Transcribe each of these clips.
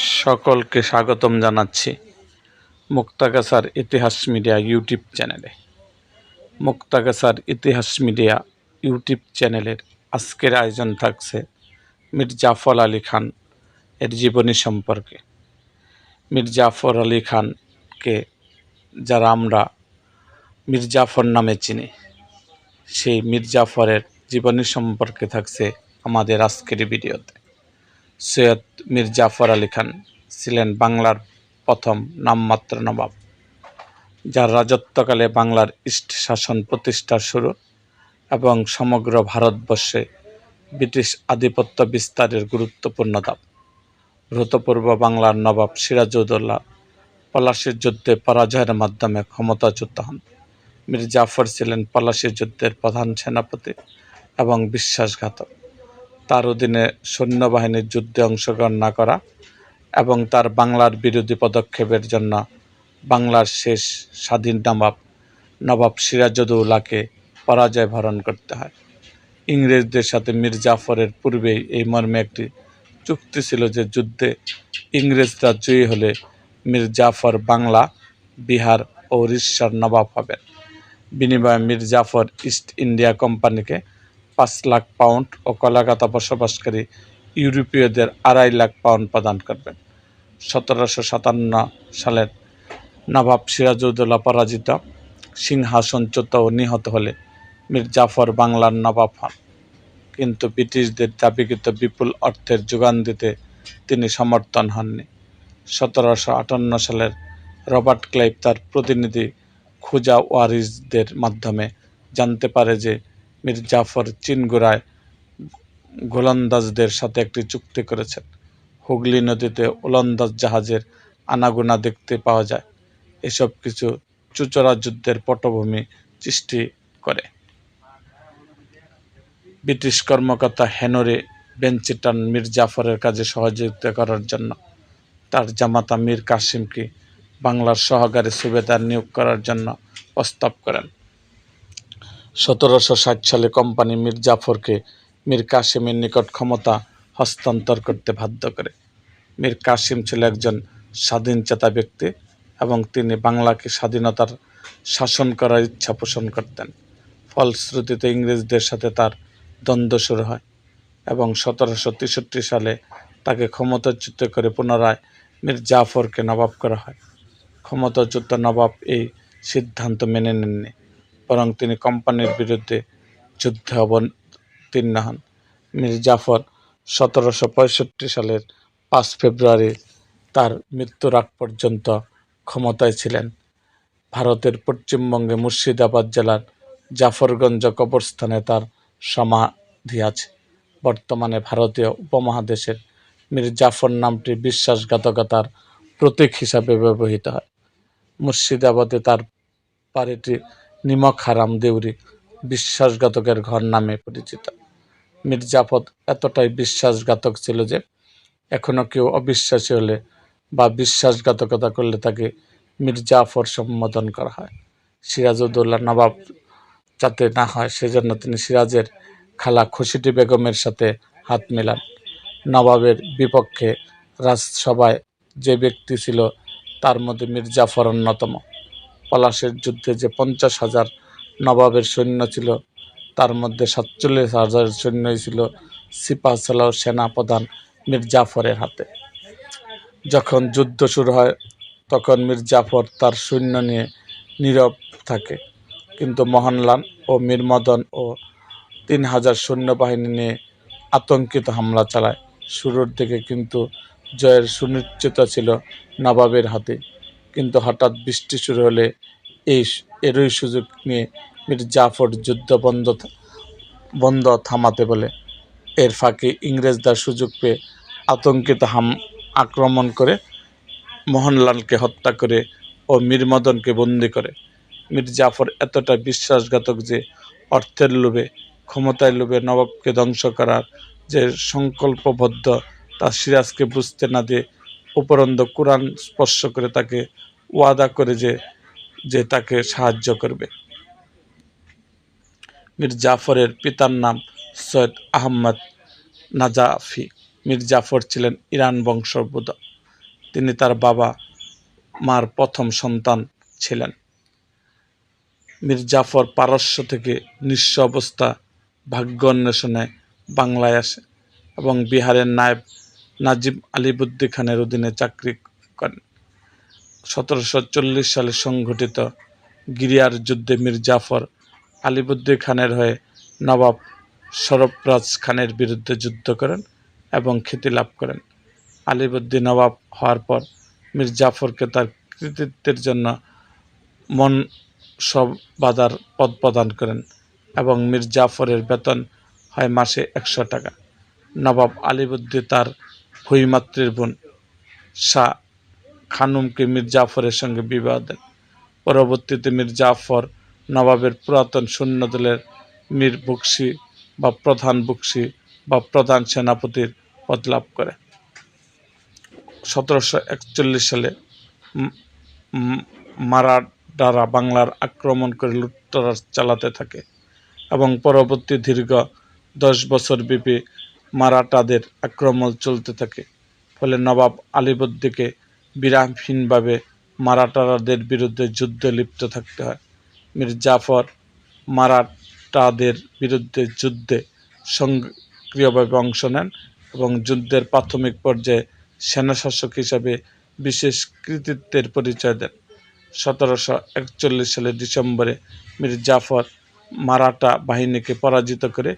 সকলকে স্বাগতম জানাচ্ছি মুক্তাগাছার ইতিহাস মিডিয়া ইউটিউব চ্যানেলে। মুক্তাগাছার ইতিহাস মিডিয়া ইউটিউব চ্যানেলের আজকের আয়োজন থাকছে মীর জাফর আলী খান এর জীবনী সম্পর্কে। মীর জাফর আলী খানকে যারা আমরা মীর জাফর নামে চিনি, সেই মীর জাফরের জীবনী সম্পর্কে থাকছে আমাদের আজকের ভিডিওতে। সৈয়দ মীর জাফর আলী খান ছিলেন বাংলার প্রথম নামমাত্র নবাব, যার রাজত্বকালে বাংলার ইস্ট শাসন প্রতিষ্ঠার শুরু এবং সমগ্র ভারতবর্ষে ব্রিটিশ আধিপত্য বিস্তারের গুরুত্বপূর্ণ ধাপ। ভূতপূর্ব বাংলার নবাব সিরাজউদ্দৌলা পলাশীর যুদ্ধে পরাজয়ের মাধ্যমে ক্ষমতাচ্যুত হন। মীর জাফর ছিলেন পলাশী যুদ্ধের প্রধান সেনাপতি এবং বিশ্বাসঘাতক। তার অধীনে সৈন্যবাহিনীর যুদ্ধে অংশগ্রহণ না করা এবং তার বাংলার বিরোধী পদক্ষেপের জন্য বাংলার শেষ স্বাধীন নবাব সিরাজউদ্দৌলাকে পরাজয় বরণ করতে হয়। ইংরেজদের সাথে মীর জাফরের পূর্বেই এই মর্মে একটি চুক্তি ছিল যে যুদ্ধে ইংরেজরা জয়ী হলে মীর জাফর বাংলা, বিহার ও উড়িষ্যার নবাব হবেন। বিনিময়ে মীর জাফর ইস্ট ইন্ডিয়া কোম্পানিকে 5 লাখ পাউন্ড ও কলকাতা বসবাসকারী ইউরোপীয়দের 2.5 লাখ পাউন্ড প্রদান করবেন। 1757 সালের নবাব সিরাজউদ্দৌলা পরাজিত, সিংহাসনচ্যুত ও নিহত হলে মীর জাফর বাংলার নবাব হন, কিন্তু ব্রিটিশদের দাবিকৃত বিপুল অর্থের যোগান দিতে তিনি সমর্থন হননি। 1758 সালের রবার্ট ক্লাইভ তার প্রতিনিধি খুজা ওয়ারিসদের মাধ্যমে জানতে পারে যে মীর জাফর চিনগোরায় গোলন্দাজদের সাথে একটি চুক্তি করেছেন। হুগলি নদীতে ওলন্দাজ জাহাজের আনাগোনা দেখতে পাওয়া যায়। এসব কিছু চুঁচুড়া যুদ্ধের পটভূমি সৃষ্টি করে। ব্রিটিশ কর্মকর্তা হেনরি বেনচিটন মীর জাফরের কাজে সহযোগিতা করার জন্য তার জামাতা মীর কাসিমকে বাংলার সহকারী সুবেদার নিয়োগ করার জন্য প্রস্তাব করেন। 1760 সালে কোম্পানি মীর জাফরকে মীর কাসিমের নিকট ক্ষমতা হস্তান্তর করতে বাধ্য করে। মীর কাসিম ছিল একজন স্বাধীনচেতা ব্যক্তি এবং তিনি বাংলাকে স্বাধীনতার শাসন করার ইচ্ছা পোষণ করতেন। ফলশ্রুতিতে ইংরেজদের সাথে তার দ্বন্দ্ব শুরু হয় এবং 1763 সালে তাকে ক্ষমতাচ্যুত করে পুনরায় মীর জাফরকে নবাব করা হয়। ক্ষমতাচ্যুত নবাব এই সিদ্ধান্ত মেনে নেননি, বরং তিনি কোম্পানির বিরুদ্ধে যুদ্ধে অবতীর্ণ হন। মীর জাফর 1765 সালের 5 ফেব্রুয়ারি তার মৃত্যুর আগ পর্যন্ত ক্ষমতায় ছিলেন। ভারতের পশ্চিমবঙ্গে মুর্শিদাবাদ জেলার জাফরগঞ্জ কবরস্থানে তার সমাধি আছে। বর্তমানে ভারতীয় উপমহাদেশের মীর জাফর নামটি বিশ্বাসঘাতকতার প্রতীক হিসাবে ব্যবহৃত হয়। মুর্শিদাবাদে তার বাড়িটি নিমক হারাম দেউরি বিশ্বাসঘাতকের ঘর নামে পরিচিত। মীর জাফর এতটাই বিশ্বাসঘাতক ছিল যে এখনও কেউ অবিশ্বাসী হলে বা বিশ্বাসঘাতকতা করলে তাকে মীর জাফর সম্বোধন করা হয়। সিরাজউদ্দৌলা নবাব যাতে না হয় সেজন্য তিনি সিরাজের খালা খুশিটি বেগমের সাথে হাত মেলান। নবাবের বিপক্ষে রাজসভায় যে ব্যক্তি ছিল তার মধ্যে মীর জাফর অন্যতম। পলাশের যুদ্ধে যে 50,000 নবাবের সৈন্য ছিল তার মধ্যে 47,000 সৈন্যই ছিল সিপাহ সালাহ সেনা প্রধান মীর জাফরের হাতে। যখন যুদ্ধ শুরু হয় তখন মীর জাফর তার সৈন্য নিয়ে নীরব থাকে, কিন্তু মোহনলাল ও মীর মদন ও 3000 সৈন্যবাহিনী নিয়ে আতঙ্কিত হামলা চালায়। শুরুর দিকে কিন্তু জয়ের সুনিশ্চিত ছিল নবাবের হাতে, কিন্তু হঠাৎ বৃষ্টি শুরু হলে এরই সুযোগ নিয়ে মীর জাফর যুদ্ধ বন্ধ থামাতে বলে। এর ফাঁকে ইংরেজরা সুযোগ পেয়ে আতঙ্কিত আক্রমণ করে মোহনলালকে হত্যা করে ও মীর মদনকে বন্দী করে। মীর জাফর এতটা বিশ্বাসঘাতক যে অর্থের লোভে, ক্ষমতার লোভে নবাবকে ধ্বংস করার যে সংকল্পবদ্ধ তা সিরাজকে বুঝতে না দিয়ে উপরন্তু কুরআন স্পর্শ করে তাকে ওয়াদা করে যে তাকে সাহায্য করবে। মীর জাফরের পিতার নাম সৈয়দ আহমদ নাজাফি। মীর জাফর ছিলেন ইরান বংশোদ্ভূত। তিনি তার বাবা মার প্রথম সন্তান ছিলেন। মীর জাফর পারস্য থেকে নিঃস্ব অবস্থা ভাগ্য অন্বেষণে বাংলায় আসে এবং বিহারের নায়েব নাজিব আলিবুদ্দি খানের অধীনে চাকরি করেন। 1740 সালে সংঘটিত গিরিয়ার যুদ্ধে মীর জাফর আলিবুদ্দি খানের হয়ে নবাব সরফরাজ খানের বিরুদ্ধে যুদ্ধ করেন এবং খ্যাতি লাভ করেন। আলিবুদ্দি নবাব হওয়ার পর মীর জাফরকে তার কৃতিত্বের জন্য মনসবাদার পদ প্রদান করেন এবং মীর জাফরের বেতন হয় মাসে 100 টাকা। নবাব আলিবুদ্দি তার ভূইমাতৃর বোন শাহ খানুমকে মীর জাফরের সঙ্গে বিবাহ দেন। পরবর্তীতে মীর জাফর নবাবের পুরাতন সৈন্যদলের মীর বকশি বা প্রধান বকশি বা প্রধান সেনাপতির পদ লাভ করে। 1741 সালে মারাঠারা বাংলার আক্রমণ করে লুটতরাজ চালাতে থাকে এবং পরবর্তী দীর্ঘ 10 বছর ব্যাপী মারাঠাদের আক্রমণ চলতে থাকে। ফলে নবাব আলিবর্দীকে বিরামহীনভাবে মারাঠাদের বিরুদ্ধে যুদ্ধে লিপ্ত থাকতে হয়। মীর জাফর মারাঠাদের বিরুদ্ধে যুদ্ধে সক্রিয়ভাবে অংশ নেন এবং যুদ্ধের প্রাথমিক পর্যায়ে সেনাশাসক হিসাবে বিশেষ কৃতিত্বের পরিচয় দেন। 1741 সালের ডিসেম্বরে মীর জাফর মারাঠা বাহিনীকে পরাজিত করে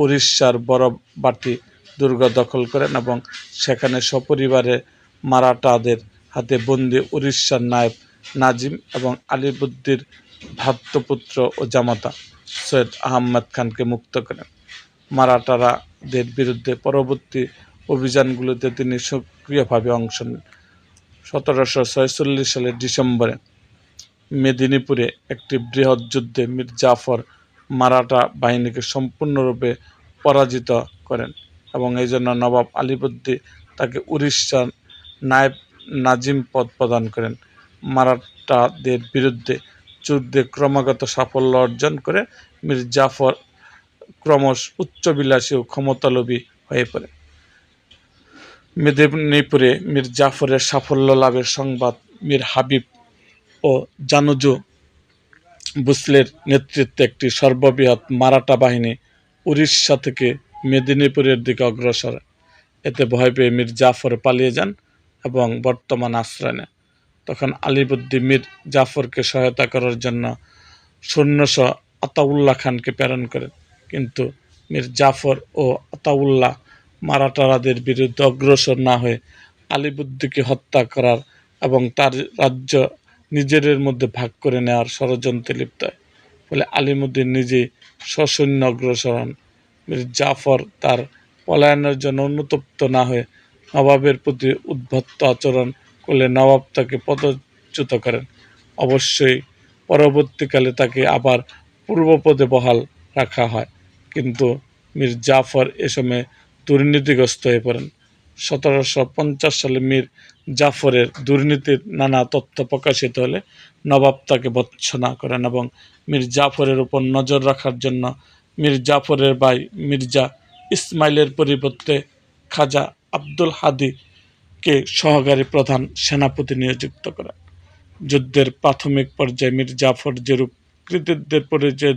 উড়িষ্যার বড়বাটি দুর্গ দখল করেন এবং সেখানে সপরিবারে মারাঠাদের হাতে বন্দী উড়িষ্যার নায়েব নাজিম এবং আলিবুদ্দির ভ্রাতুষ্পুত্র ও জামাতা সৈয়দ আহমদ খানকে মুক্ত করেন। মারাঠাদের বিরুদ্ধে পরবর্তী অভিযানগুলোতে তিনি সক্রিয়ভাবে অংশ নেন। 1746 সালের ডিসেম্বরে মেদিনীপুরে একটি বৃহৎ যুদ্ধে মীর জাফর মারাঠা বাহিনীকে সম্পূর্ণরূপে পরাজিত করেন এবং এই জন্য নবাব আলিবর্দী তাকে উড়িষ্যার নায়েব নাজিম পদ প্রদান করেন। মারাঠাদের বিরুদ্ধে যুদ্ধে ক্রমাগত সাফল্য অর্জন করে মীর জাফর ক্রমশ উচ্চবিলাসী ও ক্ষমতালোভী হয়ে পড়ে। মেদিনীপুরে মীর জাফরের সাফল্য লাভের সংবাদ মীর হাবিব ও জানুজু ভোঁসলের নেতৃত্বে একটি সর্ববৃহৎ মারাঠা বাহিনী উড়িষ্যা থেকে মেদিনীপুরের দিকে অগ্রসর। এতে ভয় পেয়ে মীর জাফর পালিয়ে যান এবং বর্তমান আশ্রয় নেন। তখন আলিবর্দী মীর জাফরকে সহায়তা করার জন্য সৈন্যসহ আতাউল্লাহ খানকে প্রেরণ করেন, কিন্তু মীর জাফর ও আতাউল্লাহ মারাঠাদের বিরুদ্ধে অগ্রসর না হয়ে আলিবর্দীকে হত্যা করার এবং তার রাজ্য নিজেদের মধ্যে ভাগ করে নেওয়ার ষড়যন্ত্রে লিপ্ত হয়। ফলে আলিবর্দী নিজেই সসৈন্য অগ্রসর হন। মীর জাফর তার পলায়নের জন্য অনুতপ্ত না হয়ে নবাবের প্রতি উদ্ধত্ত আচরণ করলে নবাব তাকে পদচ্যুত করেন। অবশ্যই পরবর্তীকালে তাকে আবার পূর্বপদে বহাল রাখা হয়, কিন্তু মীর জাফর এ সময় দুর্নীতিগ্রস্ত হয়ে পড়েন। 1750 সালে মীর জাফরের দুর্নীতির নানা তথ্য প্রকাশিত হলে নবাব তাকে ভর্ৎসনা করেন এবং মীর জাফরের উপর নজর রাখার জন্য মীর জাফরের ভাই মির্জা ইসমাইলের পরিবর্তে খাজা আব্দুল হাদিকে সহকারী প্রধান সেনাপতি নিযুক্ত করেন। যুদ্ধের প্রাথমিক পর্যায়ে মীর জাফর যেরূপ কৃতিত্বের পরিচয়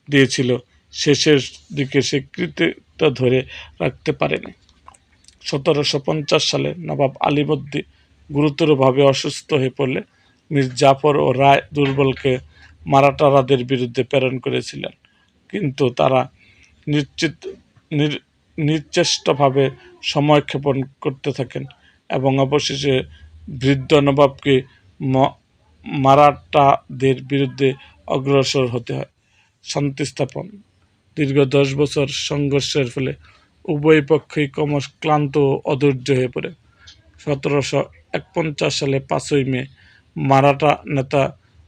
দিয়েছিল, শেষের দিকে সে কৃতিত্ব ধরে রাখতে পারেনি। 1750 সালে নবাব আলিবর্দী গুরুতরভাবে অসুস্থ হয়ে পড়লে মীর জাফর ও রায় দুর্বলকে মারাঠাদের বিরুদ্ধে প্রেরণ করেছিলেন, কিন্তু তারা নিশ্চেষ্টভাবে সময়ক্ষেপণ করতে থাকেন এবং অবশেষে বৃদ্ধ নবাবকে মারাঠাদের বিরুদ্ধে অগ্রসর হতে হয়। শান্তি স্থাপন। দীর্ঘ 10 বছর সংঘর্ষের ফলে উভয় পক্ষই ক্রমশ ক্লান্ত ও অধৈর্য হয়ে পড়ে। 1751 সালে 5ই মে মারাঠা নেতা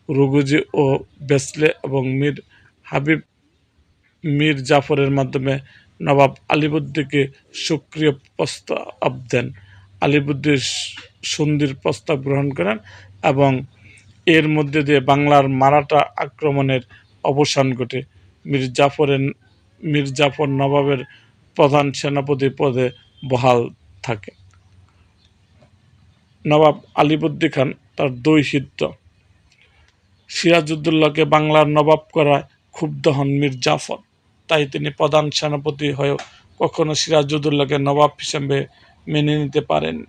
রঘুজি ও ভোঁসলে এবং মীর হাবিব মীর জাফরের মাধ্যমে নবাব আলিবর্দীকে সক্রিয় প্রস্তাব দেন। আলিবর্দী সন্ধির প্রস্তাব গ্রহণ করেন এবং এর মধ্যে দিয়ে বাংলার মারাঠা আক্রমণের অবসান ঘটে। মীর জাফর নবাবের প্রধান সেনাপতি পদে বহাল থাকে। নবাব আলিবর্দী খান তার দৌহিত্র সিরাজউদ্দৌলাকে বাংলার নবাব করায় ক্ষুব্ধ হন মীর জাফর। তাই তিনি প্রধান সেনাপতি হয়েও কখনো সিরাজউদ্দৌলাকে নবাব হিসেবে মেনে নিতে পারেননি।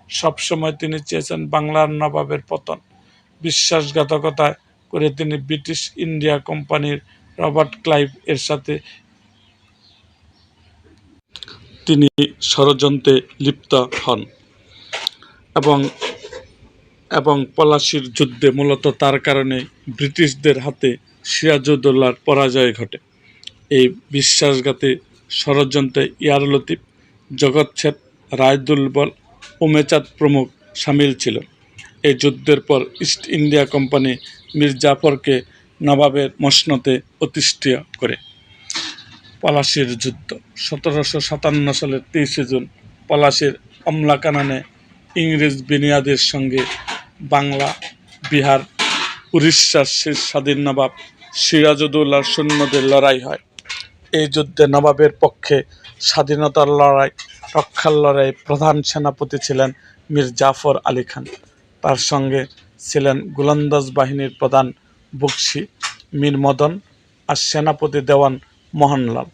সবসময় তিনি চেয়েছেন বাংলার নবাবের পতন। বিশ্বাসঘাতকতা করে তিনি ব্রিটিশ ইন্ডিয়া কোম্পানির রবার্ট ক্লাইভ এর সাথে তিনি ষড়যন্ত্রে লিপ্ত হন এবং পলাশীর যুদ্ধে মূলত তার কারণে ব্রিটিশদের হাতে সিরাজউদ্দৌলার পরাজয় ঘটে। এই বিশ্বাসঘাতী ষড়যন্ত্রে ইয়ার লতিফ, জগৎ শেঠ, রায়দুল্লাহ, উমেচাঁদ প্রমুখ সামিল ছিল। এই যুদ্ধের পর ইস্ট ইন্ডিয়া কোম্পানি মীর জাফরকে নবাবের মসনদে অধিষ্ঠিত করে। পলাশীর যুদ্ধ 1757 সালের 23 জুন পলাশীর অমলাকাননে ইংরেজ বিনিয়াদের সঙ্গে বাংলা, বিহার, উড়িষ্যার শেষ স্বাধীন নবাব সিরাজউদ্দৌলার সৈন্যদের লড়াই হয়। এই যুদ্ধে নবাবের পক্ষে স্বাধীনতার লড়াই রক্ষার লড়াই প্রধান সেনাপতি ছিলেন মীর জাফর আলী খান। তার সঙ্গে ছিলেন গোলন্দাজ বাহিনীর প্রধান বক্সি মীর মদন আর সেনাপতি দেওয়ান মোহনলাল।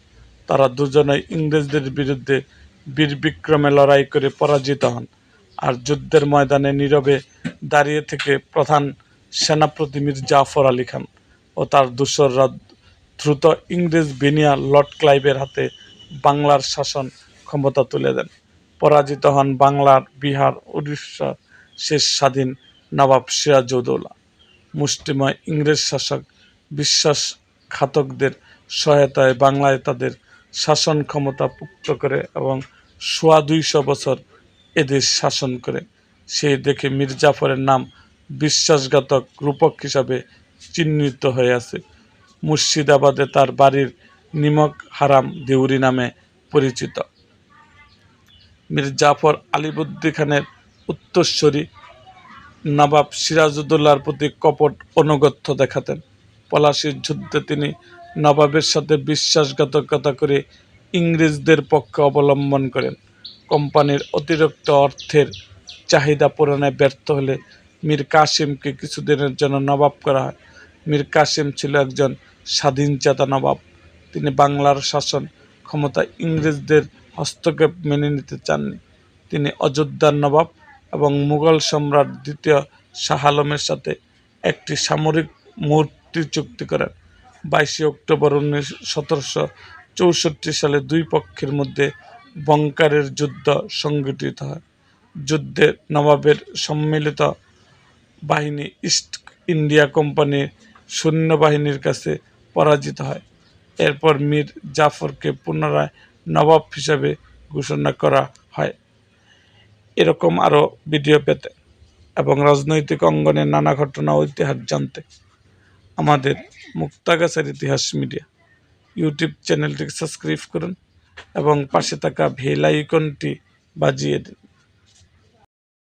তারা দুজনেই ইংরেজদের বিরুদ্ধে বীরবিক্রমে লড়াই করে পরাজিত হন। আর যুদ্ধের ময়দানে নীরবে দাঁড়িয়ে থেকে প্রধান সেনাপতি মীর জাফর আলী খান ও তার দূসররা দ্রুত ইংরেজ বিনিয়া লর্ড ক্লাইভের হাতে বাংলার শাসন ক্ষমতা তুলে দেন। পরাজিত হন বাংলার, বিহার, উড়িষ্যার শেষ স্বাধীন নবাব সিরাজউদ্দৌলা। মুষ্টিময় ইংরেজ শাসক বিশ্বাসঘাতকদের সহায়তায় বাংলায় তাদের শাসন ক্ষমতা পুক্ত করে এবং 250 বছর এদেশ শাসন করে। সেই দেখে মীর জাফরের নাম বিশ্বাসঘাতক রূপক হিসাবে চিহ্নিত হয়ে আছে। মুর্শিদাবাদে তার বাড়ির নিমক হারাম দেউরি নামে পরিচিত। মীর জাফর আলিবর্দী খানের উত্তরসূরি নবাব সিরাজউদ্দৌলার প্রতি কপট আনুগত্য দেখাতেন। পলাশীর যুদ্ধে তিনি নবাবের সাথে বিশ্বাসঘাতকতা করে ইংরেজদের পক্ষে অবলম্বন করেন। কোম্পানির অতিরিক্ত অর্থের চাহিদা পূরণে ব্যর্থ হলে মীর কাসিমকে কিছুদিনের জন্য নবাব করা হয়। মীর কাসিম ছিল একজন স্বাধীনচেতা নবাব। তিনি বাংলার শাসন ক্ষমতা ইংরেজদের হস্তক্ষেপ মেনে নিতে চাননি। তিনি অযোধ্যার নবাব এবং মুঘল সম্রাট দ্বিতীয় শাহ আলমের সাথে একটি সামরিক মৈত্রী চুক্তি করেন। 22 অক্টোবর 1764 সালে দুই পক্ষের মধ্যে বঙ্কারের যুদ্ধ সংঘটিত হয়। যুদ্ধে নবাবের সম্মিলিত বাহিনী ইস্ট ইন্ডিয়া কোম্পানির সৈন্যবাহিনীর কাছে পরাজিত হয়। এরপর মীর জাফরকে পুনরায় নবাব হিসাবে ঘোষণা করা হয়। এরকম আরও ভিডিও পেতে এবং রাজনৈতিক অঙ্গনের নানা ঘটনা ও ইতিহাস জানতে আমাদের মুক্তাগাছার ইতিহাস মিডিয়া ইউটিউব চ্যানেলটিকে সাবস্ক্রাইব করুন এবং পাশে থাকা বেল আইকনটি বাজিয়ে দিন।